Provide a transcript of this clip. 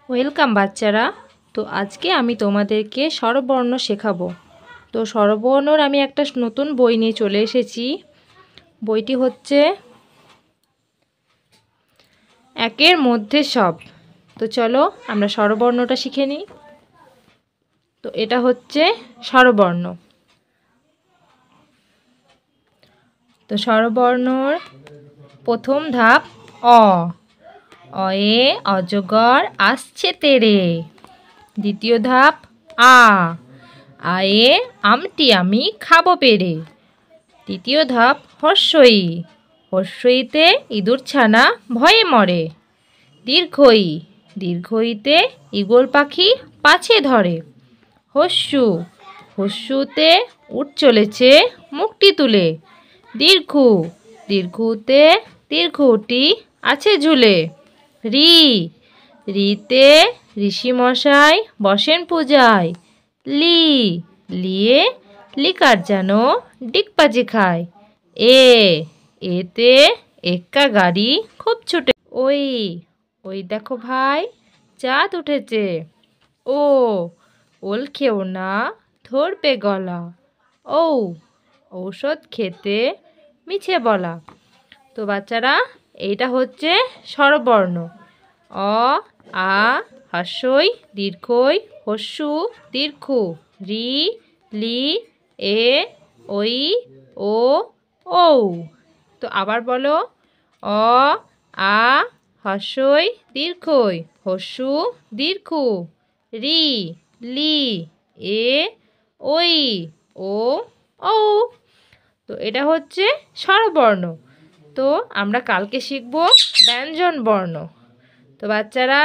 Welcome বাচ্চারা। তো আজকে আমি তোমাদেরকে স্বরবর্ণ শেখাবো। তো স্বরবর্ণর আমি একটা নতুন বই নিয়ে চলে এসেছি। বইটি হচ্ছে একের মধ্যে সব। তো চলো আমরা স্বরবর্ণটা শিখে নিই। তো এটা হচ্ছে স্বরবর্ণ। তো স্বরবর্ণর প্রথম ধাপ অ। অয়ে অজগর আসছে তেরে। দ্বিতীয় ধাপ আ। আয়ে আমটি আমি খাবো পেরে। তৃতীয় ধাপ হর্ষই। হর্ষইতে ইঁদুর ছানা ভয়ে মরে। দীর্ঘই। দীর্ঘইতে ঈগল পাখি পাছে ধরে। হস্যু। হস্যুতে উট চলেছে মুখটি তুলে। দীর্ঘু। দীর্ঘুতে দীর্ঘটি আছে ঝুলে। রি। রিতে ঋষিমশাই বসেন পূজায়। লি। লিয়ে লিকার যেন ডিগবাজি খায়। এ। এতে এক্কা গাড়ি খুব ছুটে। ওই। ওই দেখো ভাই চাঁদ উঠেছে। ও। ওল খেও না ধরবে গলা। ও। ঔষধ খেতে মিছে বলা। তো বাচ্চারা এইটা হচ্ছে স্বরবর্ণ। অ আ হ্রস্বই দীর্ঘই হস্যু দীর্ঘু রি লি এ ওই ও ঔ। তো আবার বলো অ আ হ্রস্বই দীর্ঘই হস্যু দীর্ঘু রি লি এ ওই ও ঔ। তো এটা হচ্ছে স্বরবর্ণ। তো আমরা কালকে শিখব ব্যঞ্জন বর্ণ। তো বাচ্চারা